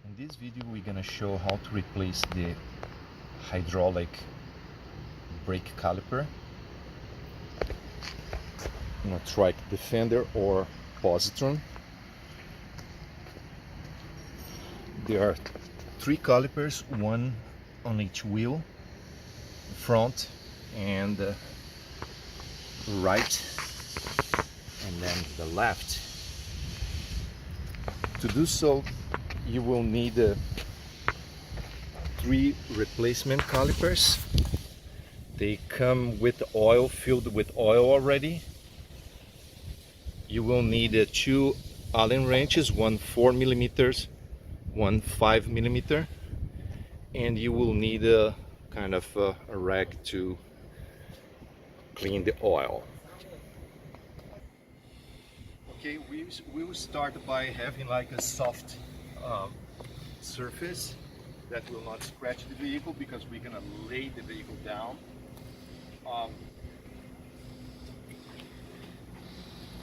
In this video we're gonna show how to replace the hydraulic brake caliper in a Trikke Defender or Positron. There are three calipers, one on each wheel, front and right, and then the left. To do so, you will need three replacement calipers. They come with oil, filled with oil already. You will need two Allen wrenches, one 4 millimeters, one 5 millimeter, and you will need a kind of a rag to clean the oil. Okay, we will start by having like a soft surface that will not scratch the vehicle, because we're gonna lay the vehicle down.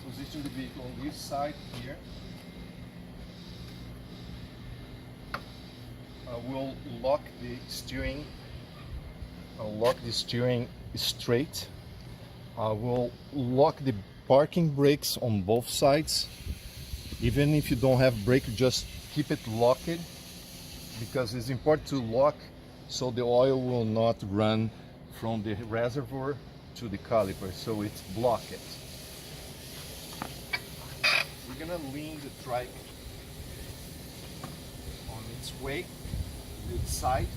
Position the vehicle on this side here. We'll lock the steering. I'll lock the steering straight. We'll lock the parking brakes on both sides. Even if you don't have brake, just keep it locked, because it's important to lock so the oil will not run from the reservoir to the caliper, so it's blocked. We're gonna lean the Trikke on its way, the side,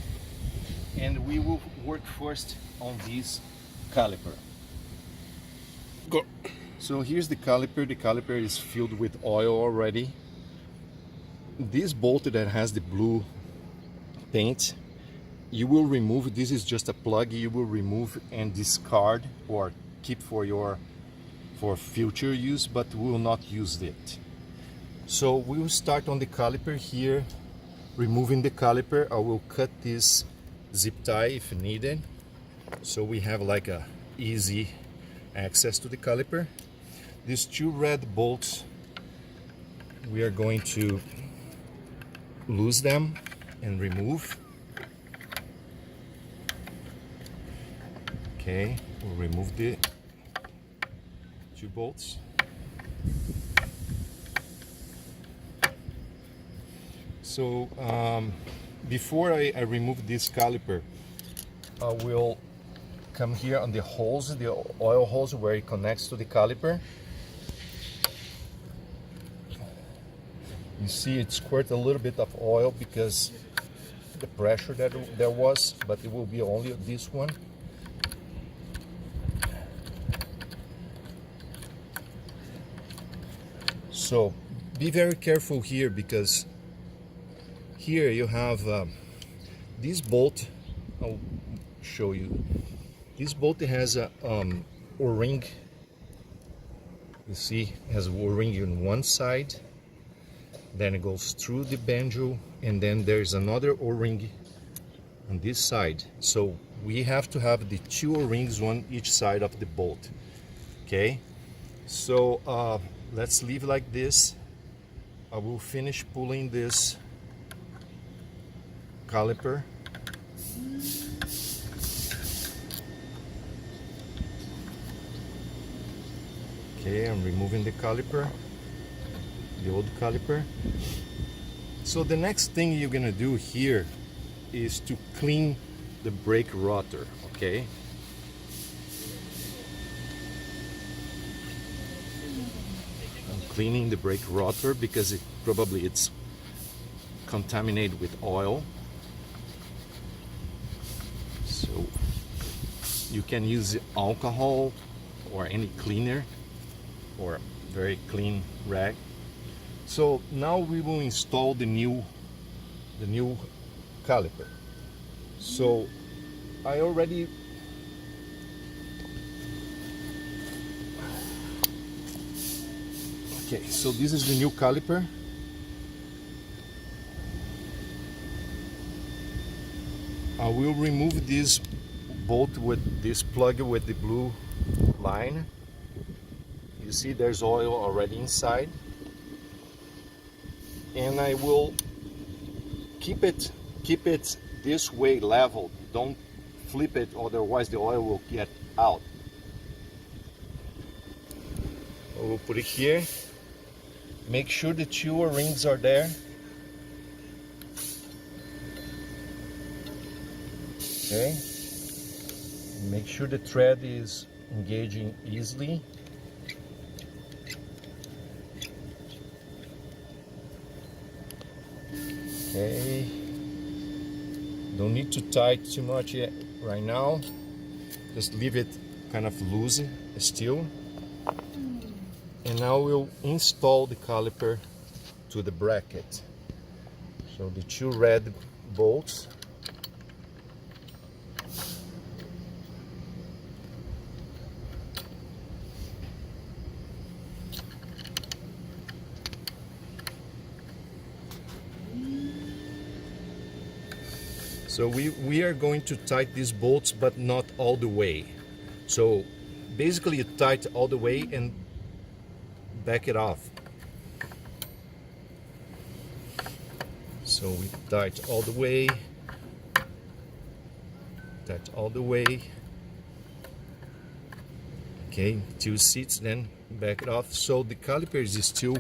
and we will work first on this caliper. Go. So here's the caliper. The caliper is filled with oil already. This bolt that has the blue paint, you will remove. This is just a plug. You will remove and discard or keep for future use, but we will not use it. So we will start on the caliper here, removing the caliper. I will cut this zip tie if needed, so we have like a easy access to the caliper. These two red bolts, we are going to lose them and remove. Okay, we'll remove the two bolts. So before I remove this caliper, I will come here on the holes, the oil holes where it connects to the caliper. You see it squirt a little bit of oil because the pressure that there was, but it will be only this one. So be very careful here, because here you have this bolt. I'll show you. This bolt has a O-ring. You see, it has an O-ring on one side. Then it goes through the banjo, and then there's another O-ring on this side. So we have to have the two O-rings on each side of the bolt. Okay, so let's leave like this. I will finish pulling this caliper. Okay, I'm removing the caliper, the old caliper. So the next thing you're gonna do here is to clean the brake rotor. Okay, I'm cleaning the brake rotor because it's contaminated with oil. So you can use alcohol or any cleaner or very clean rag. So now we will install the new caliper. So I already okay, so this is the new caliper. I will remove this bolt with this plug with the blue line. You see there's oil already inside. And I will keep it this way level. Don't flip it, otherwise the oil will get out. We'll put it here. Make sure the two O-rings are there. Okay. Make sure the thread is engaging easily. Okay. Don't need to tie it too much yet right now. Just leave it kind of loose still. And now we'll install the caliper to the bracket. So the two red bolts. So we are going to tighten these bolts, but not all the way. So basically you tighten all the way and back it off. So we tighten all the way, tighten all the way. Okay, 2 seats, then back it off. So the caliper is still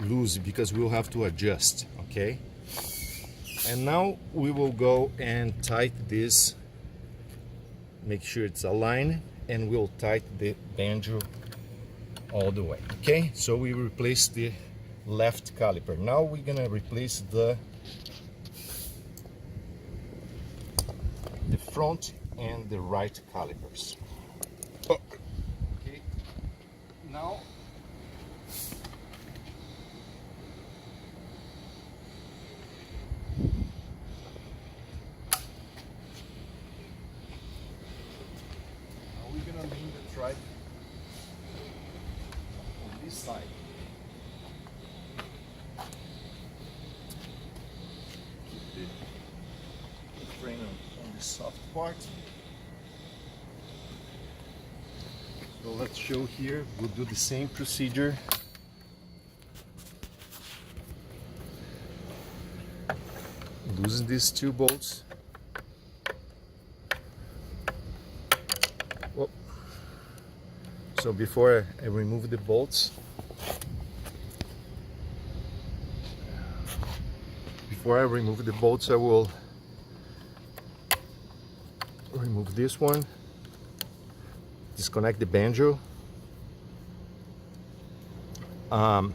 loose because we'll have to adjust, okay? And now we will go and tighten this, make sure it's aligned, and we'll tighten the banjo all the way. Okay, so we replace the left caliper. Now we're gonna replace the front and the right calipers. Okay, now we're gonna lean the trike on this side. Keep the frame on the soft part. So let's show here, we'll do the same procedure. Loosen these 2 bolts. Whoa. So before I remove the bolts, I will remove this one, disconnect the banjo. I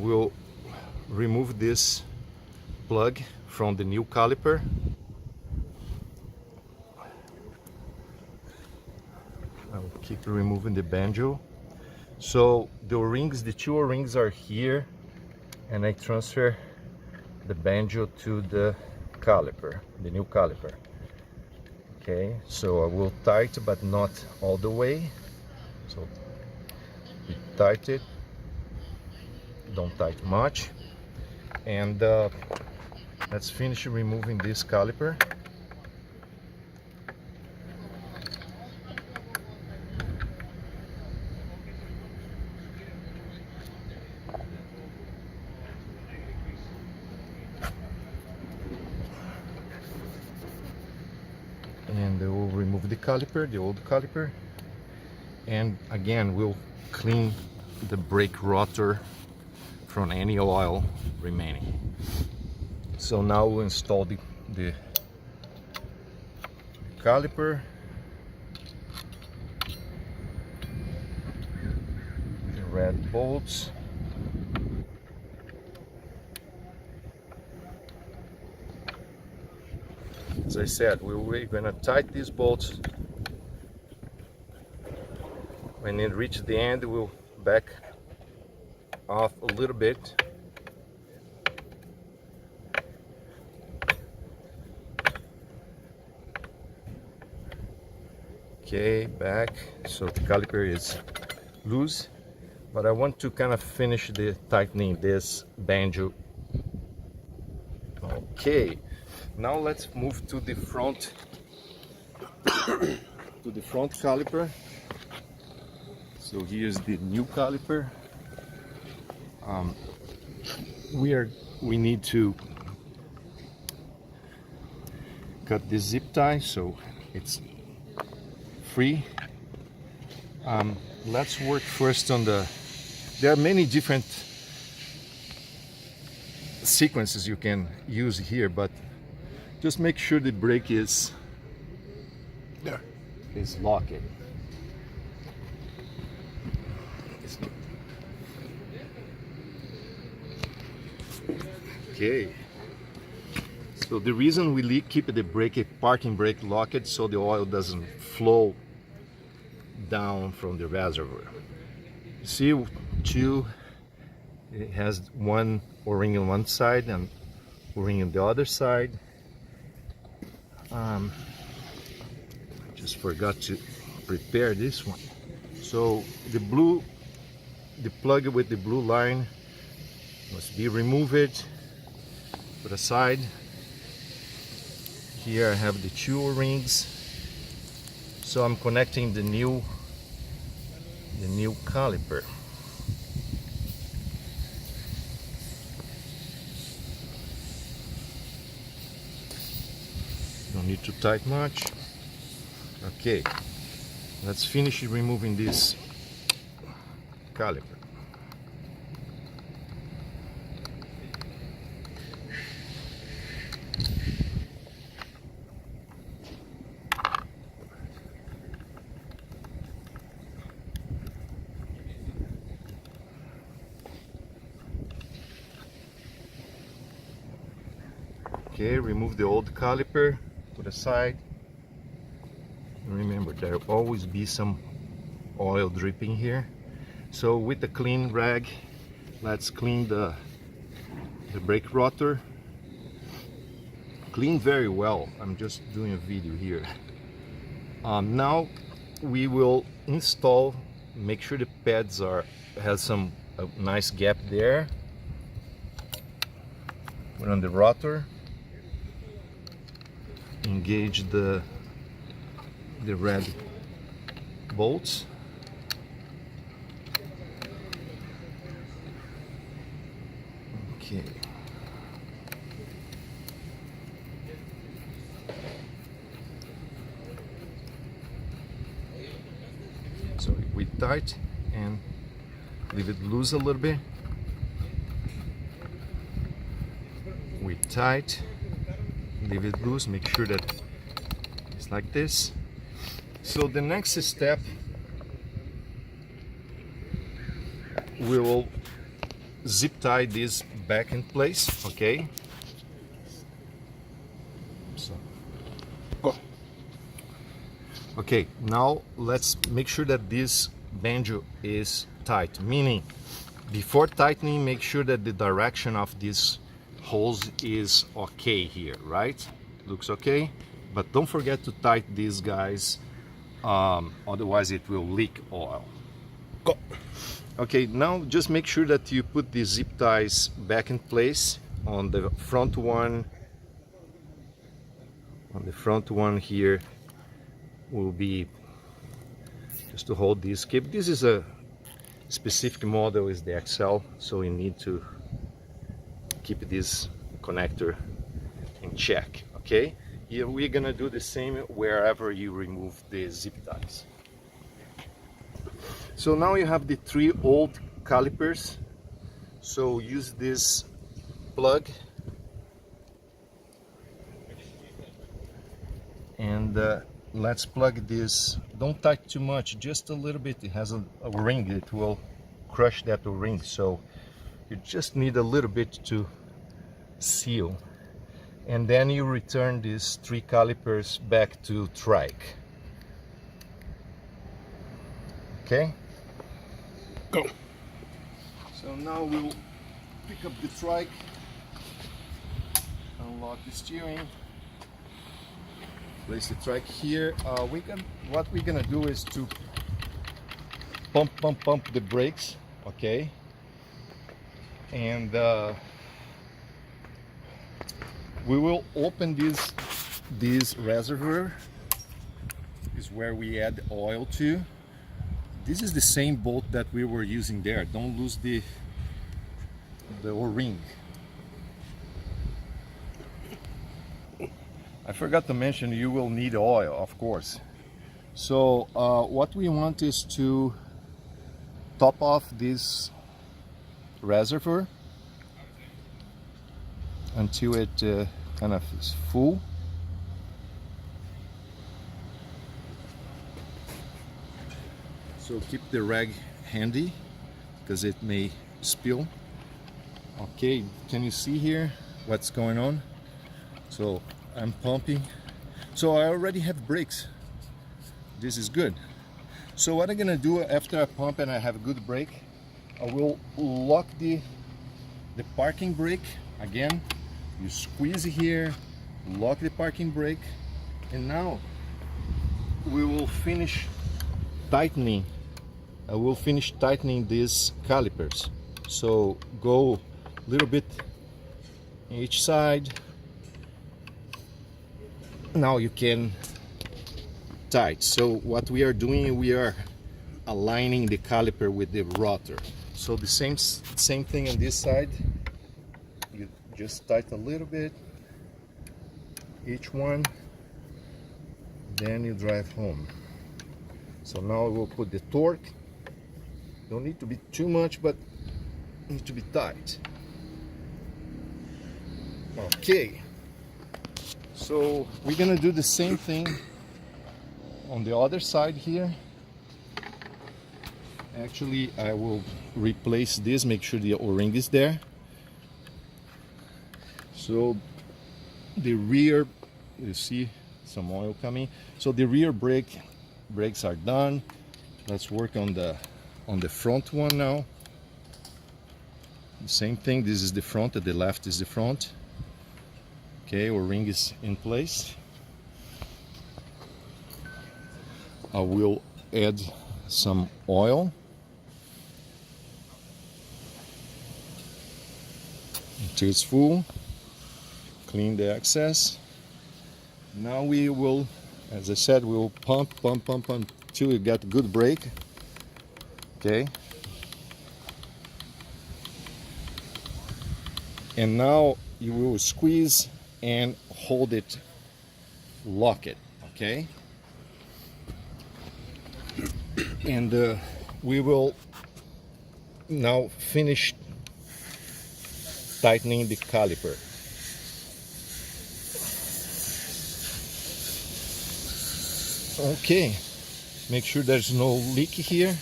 will remove this plug from the new caliper. I will keep removing the banjo. So the O-rings, the 2 O-rings are here, and I transfer the banjo to the caliper, the new caliper. Okay, so I will tighten, but not all the way. So we tighten it, don't tighten much. And let's finish removing this caliper. And we'll remove the caliper, the old caliper. And again, we'll clean the brake rotor from any oil remaining. So now we'll install the caliper, the red bolts, as I said, we're gonna tighten these bolts. When it reaches the end, we'll back off a little bit. Okay, back. So the caliper is loose, but I want to kind of finish the tightening this banjo. Okay, now let's move to the front to the front caliper. So here's the new caliper. we need to cut this zip tie so it's free. Let's work first on there are many different sequences you can use here, but just make sure the brake is locked. Okay. So the reason we keep the parking brake locked so the oil doesn't flow down from the reservoir. You see, it has one O-ring on one side and O-ring on the other side. Just forgot to prepare this one. So the plug with the blue line must be removed, put aside. Here I have the two O-rings. So I'm connecting the new caliper. Don't need to tight much. Okay, let's finish removing this caliper. Okay, remove the old caliper to the side. Remember, there will always be some oil dripping here. So with the clean rag, let's clean the brake rotor. Clean very well. I'm just doing a video here. Now we will install, make sure the pads has a nice gap there. Put on the rotor. Engage the red bolts. Okay. So we tight and leave it loose a little bit. We tight. Leave it loose, make sure that it's like this. So the next step, we will zip tie this back in place, okay? So, go. Okay, now let's make sure that this banjo is tight, meaning before tightening, make sure that the direction of this hose is okay here, right? Looks okay, but don't forget to tighten these guys, otherwise it will leak oil. Go. Okay, now just make sure that you put the zip ties back in place on the front one. On the front one here will be just to hold this cape. This is a specific model, is the XL, so you need to keep this connector in check. Okay, here we're gonna do the same wherever you remove the zip ties. So now you have the 3 old calipers, so use this plug and let's plug this. Don't tight too much, just a little bit. It has a ring, it will crush that ring, so you just need a little bit to seal, and then you return these 3 calipers back to Trikke. Okay, go. So now we'll pick up the Trikke, unlock the steering, place the Trikke here. What we're gonna do is to pump the brakes, okay, and we will open this reservoir. Is where we add oil to. This is the same bolt that we were using there. Don't lose the O-ring. I forgot to mention you will need oil, of course. So what we want is to top off this reservoir until it kind of is full. So keep the rag handy because it may spill. Okay, can you see here what's going on? So I'm pumping. So I already have brakes. This is good. So what I'm gonna do after I pump and I have a good brake, I will lock the parking brake again. You squeeze here, lock the parking brake, and now we will finish tightening. I will finish tightening these calipers. So go a little bit each side. Now you can tight. So what we are doing, we are aligning the caliper with the rotor. So the same thing on this side. You just tighten a little bit each one, then you drive home. So now we'll put the torque. Don't need to be too much, but need to be tight. Okay, so we're gonna do the same thing on the other side here. Actually, I will replace this, make sure the O-ring is there. So the rear, you see some oil coming. So the rear brakes are done. Let's work on the front one now. The same thing, this is the front, at the left is the front. Okay, O-ring is in place. I will add some oil until it's full. Clean the excess. Now we will, as I said, we will pump until we get good brake. Okay. And now you will squeeze and hold it, lock it, okay? And we will now finish tightening the caliper. Okay, make sure there's no leak here.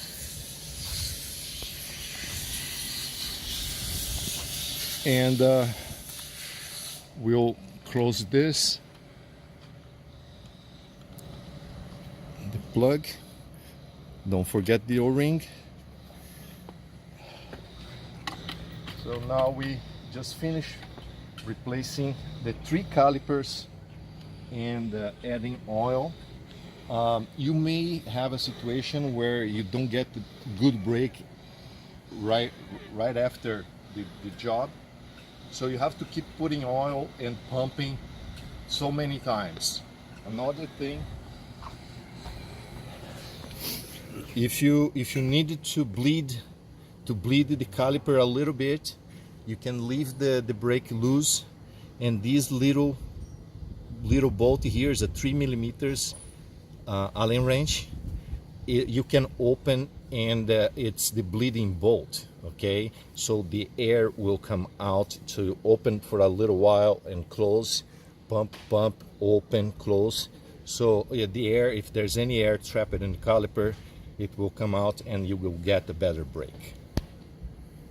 And we'll close this, the plug. Don't forget the O-ring. So now we just finished replacing the 3 calipers and adding oil. You may have a situation where you don't get the good brake right after the job. So you have to keep putting oil and pumping so many times. Another thing, if you needed to bleed the caliper a little bit, you can leave the brake loose, and this little bolt here is a 3 millimeters Allen wrench. You can open, and it's the bleeding bolt. Okay, so the air will come out, to open for a little while and close, pump, open, close. So yeah, the air, if there's any air trapped in the caliper, it will come out and you will get a better brake.